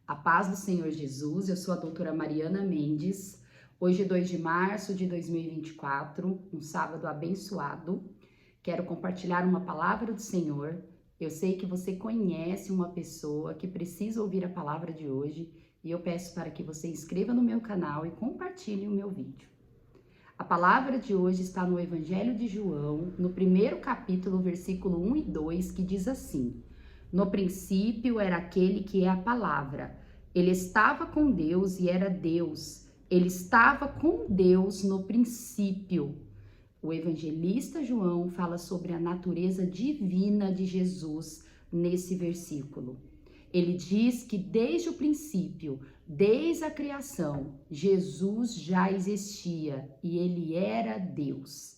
A paz do Senhor Jesus, eu sou a doutora Mariana Mendes. Hoje, 2 de março de 2024, um sábado abençoado. Quero compartilhar uma palavra do Senhor. Eu sei que você conhece uma pessoa que precisa ouvir a palavra de hoje e eu peço para que você inscreva no meu canal e compartilhe o meu vídeo. A palavra de hoje está no Evangelho de João, no primeiro capítulo, versículo 1 e 2, que diz assim: No princípio era aquele que é a palavra. Ele estava com Deus e era Deus. Ele estava com Deus no princípio. O evangelista João fala sobre a natureza divina de Jesus nesse versículo. Ele diz que desde o princípio, desde a criação, Jesus já existia e ele era Deus.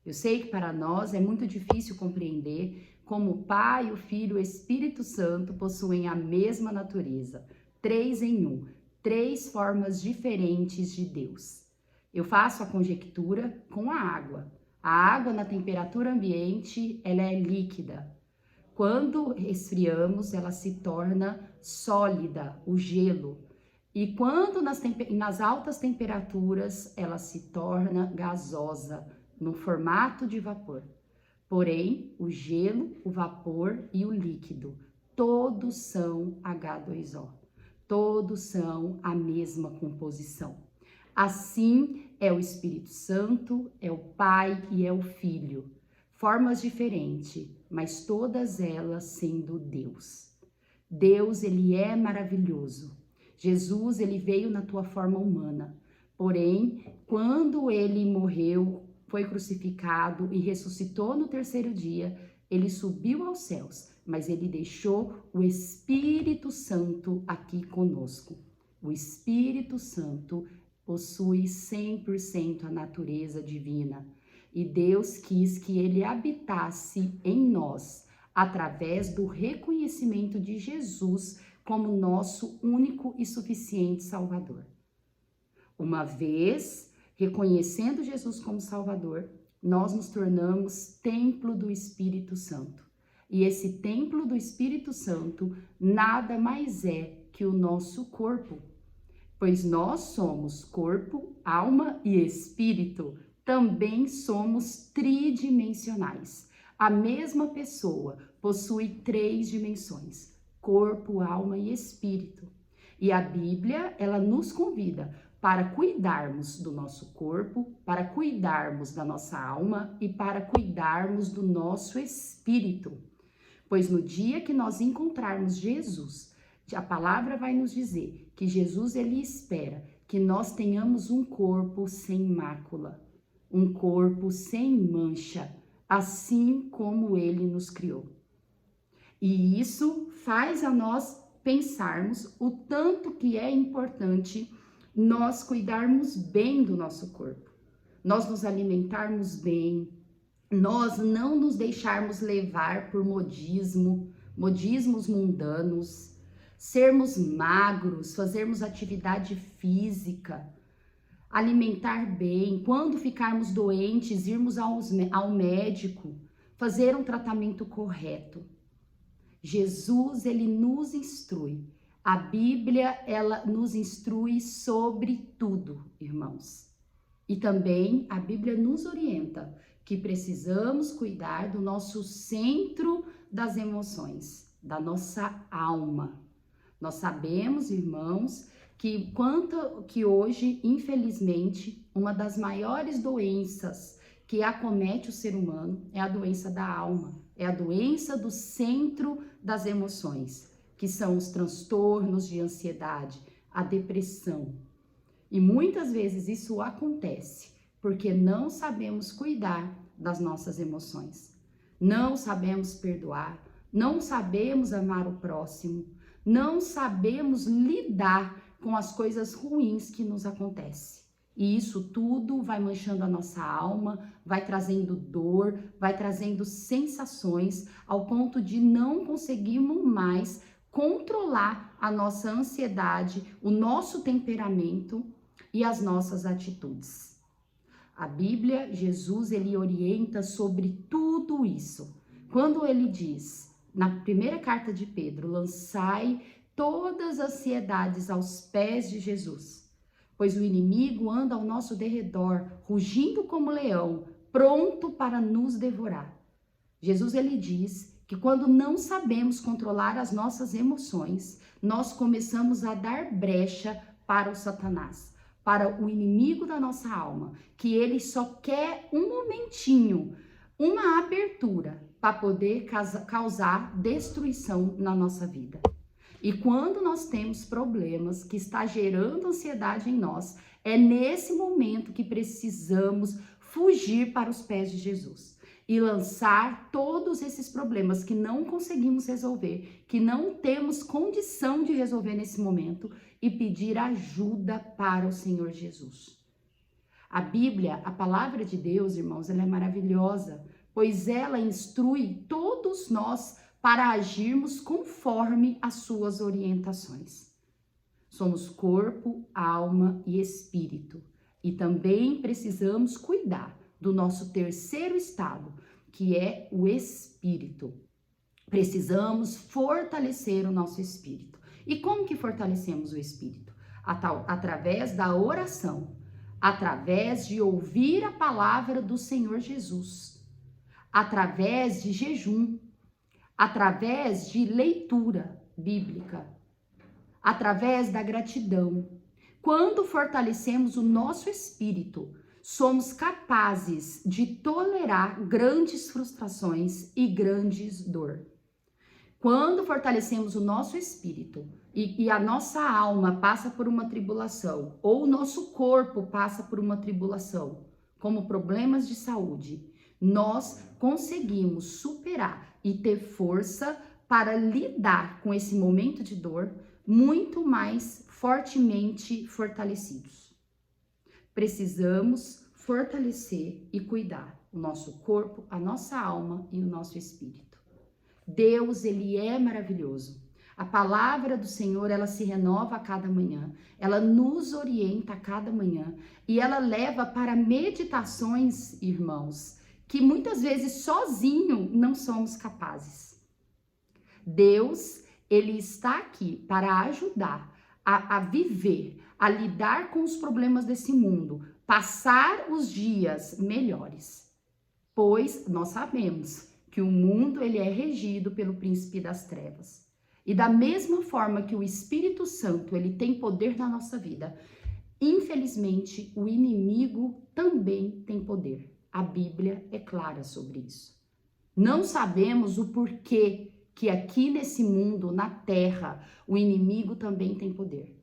Eu sei que para nós é muito difícil compreender como o Pai, o Filho e o Espírito Santo possuem a mesma natureza, 3 em 1, 3 formas diferentes de Deus. Eu faço a conjectura com a água. A água na temperatura ambiente, ela é líquida. Quando esfriamos, ela se torna sólida, o gelo. E quando nas altas temperaturas, ela se torna gasosa, no formato de vapor. Porém, o gelo, o vapor e o líquido, todos são H2O. Todos são a mesma composição. Assim é o Espírito Santo, é o Pai e é o Filho. Formas diferentes, mas todas elas sendo Deus. Deus, ele é maravilhoso. Jesus, ele veio na tua forma humana. Porém, quando ele morreu, foi crucificado e ressuscitou no terceiro dia, ele subiu aos céus, mas ele deixou o Espírito Santo aqui conosco. O Espírito Santo possui 100% a natureza divina e Deus quis que ele habitasse em nós através do reconhecimento de Jesus como nosso único e suficiente Salvador. Uma vez reconhecendo Jesus como Salvador, nós nos tornamos templo do Espírito Santo. E esse templo do Espírito Santo nada mais é que o nosso corpo, pois nós somos corpo, alma e espírito. Também somos tridimensionais. A mesma pessoa possui 3 dimensões: corpo, alma e espírito. E a Bíblia, ela nos convida para cuidarmos do nosso corpo, para cuidarmos da nossa alma e para cuidarmos do nosso espírito. Pois no dia que nós encontrarmos Jesus, a palavra vai nos dizer que Jesus, ele espera que nós tenhamos um corpo sem mácula, um corpo sem mancha, assim como ele nos criou. E isso faz a nós pensarmos o tanto que é importante nós cuidarmos bem do nosso corpo, nós nos alimentarmos bem, nós não nos deixarmos levar por modismos mundanos, sermos magros, fazermos atividade física, alimentar bem, quando ficarmos doentes, irmos ao médico, fazer um tratamento correto. Jesus, ele nos instrui. A Bíblia, ela nos instrui sobre tudo, irmãos. E também a Bíblia nos orienta que precisamos cuidar do nosso centro das emoções, da nossa alma. Nós sabemos, irmãos, que hoje, infelizmente, uma das maiores doenças que acomete o ser humano é a doença da alma, é a doença do centro das emoções, que são os transtornos de ansiedade, a depressão. E muitas vezes isso acontece porque não sabemos cuidar das nossas emoções, não sabemos perdoar, não sabemos amar o próximo, não sabemos lidar com as coisas ruins que nos acontecem. E isso tudo vai manchando a nossa alma, vai trazendo dor, vai trazendo sensações ao ponto de não conseguirmos mais controlar a nossa ansiedade, o nosso temperamento e as nossas atitudes. A Bíblia, Jesus, ele orienta sobre tudo isso. Quando ele diz, na primeira carta de Pedro, lançai todas as ansiedades aos pés de Jesus, pois o inimigo anda ao nosso derredor, rugindo como leão, pronto para nos devorar. Jesus, ele diz que quando não sabemos controlar as nossas emoções, nós começamos a dar brecha para o Satanás, para o inimigo da nossa alma, que ele só quer um momentinho, uma abertura para poder causar destruição na nossa vida. E quando nós temos problemas que está gerando ansiedade em nós, é nesse momento que precisamos fugir para os pés de Jesus e lançar todos esses problemas que não conseguimos resolver, que não temos condição de resolver nesse momento, e pedir ajuda para o Senhor Jesus. A Bíblia, a palavra de Deus, irmãos, ela é maravilhosa, pois ela instrui todos nós para agirmos conforme as suas orientações. Somos corpo, alma e espírito, e também precisamos cuidar do nosso terceiro estado, que é o espírito. Precisamos fortalecer o nosso espírito. E como que fortalecemos o espírito? Através da oração, através de ouvir a palavra do Senhor Jesus, através de jejum, através de leitura bíblica, através da gratidão. Quando fortalecemos o nosso espírito, somos capazes de tolerar grandes frustrações e grandes dor. Quando fortalecemos o nosso espírito e a nossa alma passa por uma tribulação, ou o nosso corpo passa por uma tribulação, como problemas de saúde, nós conseguimos superar e ter força para lidar com esse momento de dor muito mais fortemente fortalecidos. Precisamos fortalecer e cuidar o nosso corpo, a nossa alma e o nosso espírito. Deus, ele é maravilhoso. A palavra do Senhor, ela se renova a cada manhã, ela nos orienta a cada manhã e ela leva para meditações, irmãos, que muitas vezes sozinho não somos capazes. Deus, ele está aqui para ajudar a viver, a lidar com os problemas desse mundo, passar os dias melhores, pois nós sabemos que o mundo ele é regido pelo príncipe das trevas. E da mesma forma que o Espírito Santo ele tem poder na nossa vida, infelizmente o inimigo também tem poder. A Bíblia é clara sobre isso. Não sabemos o porquê que aqui nesse mundo, na terra, o inimigo também tem poder.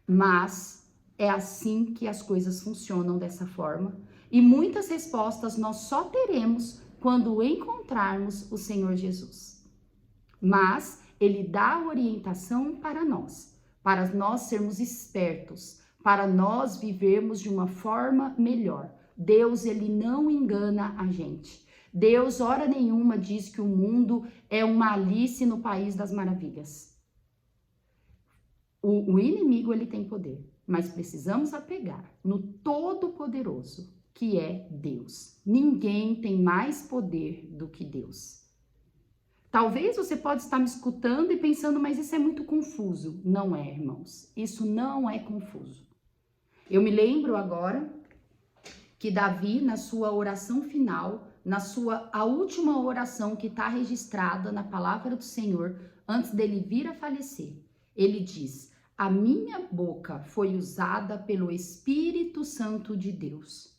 Mas é assim que as coisas funcionam dessa forma. E muitas respostas nós só teremos quando encontrarmos o Senhor Jesus. Mas ele dá orientação para nós sermos espertos, para nós vivermos de uma forma melhor. Deus, ele não engana a gente. Deus, hora nenhuma, diz que o mundo é uma Alice no País das Maravilhas. O inimigo, ele tem poder, mas precisamos apegar no Todo-Poderoso, que é Deus. Ninguém tem mais poder do que Deus. Talvez você pode estar me escutando e pensando, mas isso é muito confuso. Não é, irmãos. Isso não é confuso. Eu me lembro agora que Davi, na sua oração final, a última oração que está registrada na palavra do Senhor, antes dele vir a falecer, ele diz: a minha boca foi usada pelo Espírito Santo de Deus.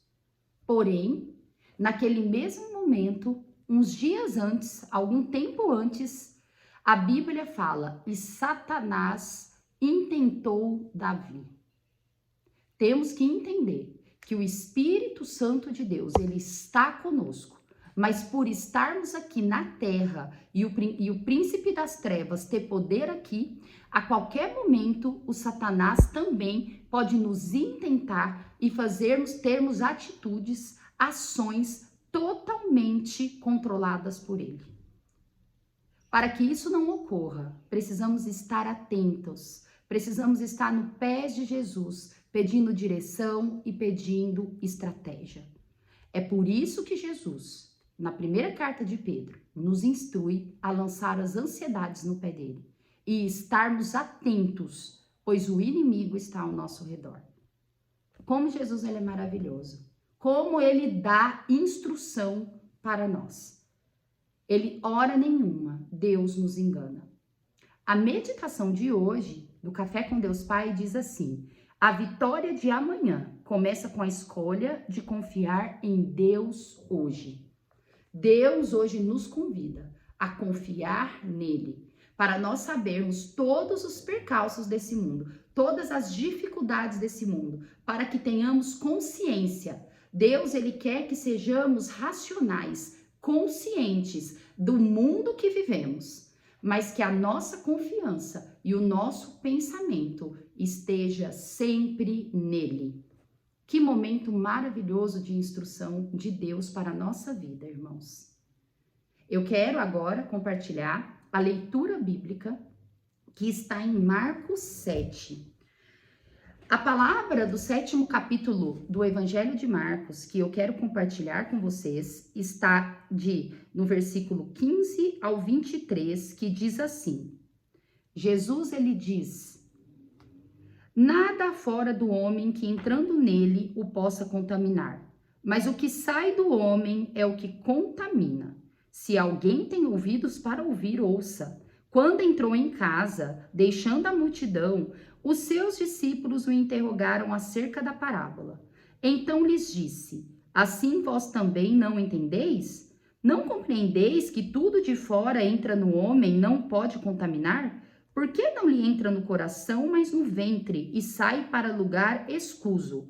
Porém, naquele mesmo momento, uns dias antes, algum tempo antes, a Bíblia fala: e Satanás intentou Davi. Temos que entender que o Espírito Santo de Deus, ele está conosco, mas por estarmos aqui na terra e o príncipe das trevas ter poder aqui, a qualquer momento o Satanás também pode nos intentar e termos atitudes, ações totalmente controladas por ele. Para que isso não ocorra, precisamos estar atentos, precisamos estar no pés de Jesus, pedindo direção e pedindo estratégia. É por isso que Jesus, na primeira carta de Pedro, nos instrui a lançar as ansiedades no pé dele e estarmos atentos, pois o inimigo está ao nosso redor. Como Jesus ele é maravilhoso, como ele dá instrução para nós. Ele, hora nenhuma, Deus nos engana. A meditação de hoje, do Café com Deus Pai, diz assim: a vitória de amanhã começa com a escolha de confiar em Deus hoje. Deus hoje nos convida a confiar nele, para nós sabermos todos os percalços desse mundo, todas as dificuldades desse mundo, para que tenhamos consciência. Deus, ele quer que sejamos racionais, conscientes do mundo que vivemos, mas que a nossa confiança e o nosso pensamento esteja sempre nele. Que momento maravilhoso de instrução de Deus para a nossa vida, irmãos. Eu quero agora compartilhar a leitura bíblica que está em Marcos 7. A palavra do 7º capítulo do Evangelho de Marcos, que eu quero compartilhar com vocês, está no versículo 15 ao 23, que diz assim: Jesus, ele diz: nada fora do homem que entrando nele o possa contaminar, mas o que sai do homem é o que contamina. Se alguém tem ouvidos para ouvir, ouça. Quando entrou em casa, deixando a multidão, os seus discípulos o interrogaram acerca da parábola. Então lhes disse: assim vós também não entendeis? Não compreendeis que tudo de fora entra no homem, não pode contaminar? Por que não lhe entra no coração, mas no ventre, e sai para lugar escuso?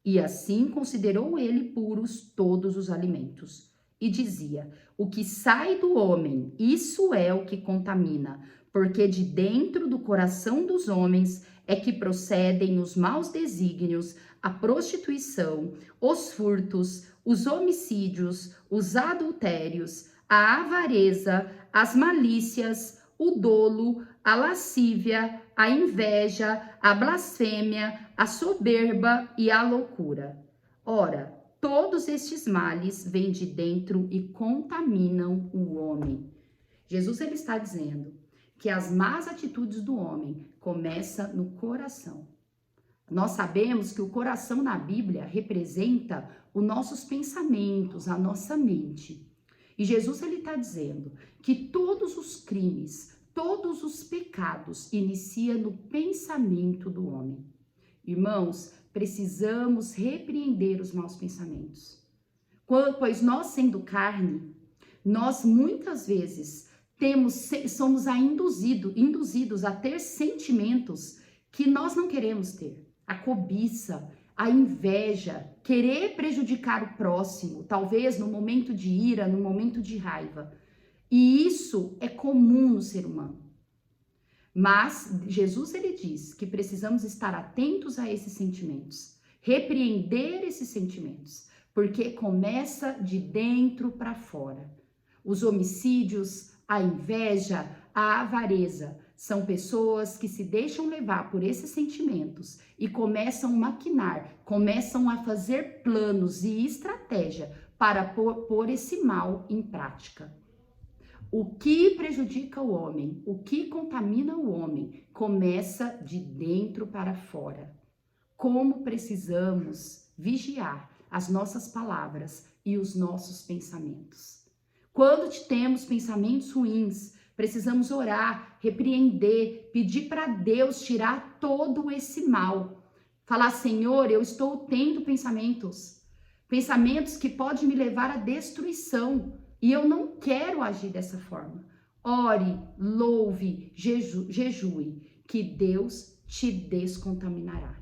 E assim considerou ele puros todos os alimentos. E dizia: o que sai do homem, isso é o que contamina, porque de dentro do coração dos homens é que procedem os maus desígnios, a prostituição, os furtos, os homicídios, os adultérios, a avareza, as malícias, o dolo, a lascívia, a inveja, a blasfêmia, a soberba e a loucura. Ora, todos estes males vêm de dentro e contaminam o homem. Jesus, ele está dizendo que as más atitudes do homem começam no coração. Nós sabemos que o coração na Bíblia representa os nossos pensamentos, a nossa mente. E Jesus, ele está dizendo que todos os crimes, todos os pecados iniciam no pensamento do homem. Irmãos, precisamos repreender os maus pensamentos. Pois nós, sendo carne, nós muitas vezes somos induzidos a ter sentimentos que nós não queremos ter. A cobiça, a inveja, querer prejudicar o próximo, talvez no momento de ira, no momento de raiva. E isso é comum no ser humano. Mas Jesus, ele diz que precisamos estar atentos a esses sentimentos, repreender esses sentimentos, porque começa de dentro para fora. Os homicídios, a inveja, a avareza são pessoas que se deixam levar por esses sentimentos e começam a maquinar, começam a fazer planos e estratégia para pôr esse mal em prática. O que prejudica o homem, o que contamina o homem, começa de dentro para fora. Como precisamos vigiar as nossas palavras e os nossos pensamentos. Quando temos pensamentos ruins, precisamos orar, repreender, pedir para Deus tirar todo esse mal. Falar: Senhor, eu estou tendo pensamentos que podem me levar à destruição. E eu não quero agir dessa forma. Ore, louve, jejue, que Deus te descontaminará.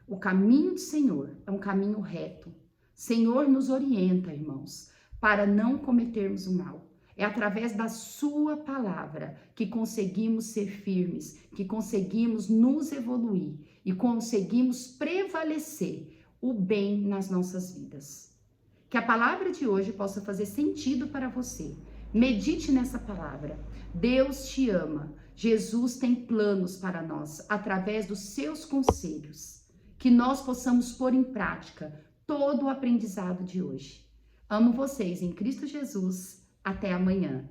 O caminho do Senhor é um caminho reto. Senhor nos orienta, irmãos, para não cometermos o mal. É através da sua palavra que conseguimos ser firmes, que conseguimos nos evoluir e conseguimos prevalecer o bem nas nossas vidas. Que a palavra de hoje possa fazer sentido para você. Medite nessa palavra. Deus te ama. Jesus tem planos para nós através dos seus conselhos. Que nós possamos pôr em prática todo o aprendizado de hoje. Amo vocês em Cristo Jesus. Até amanhã.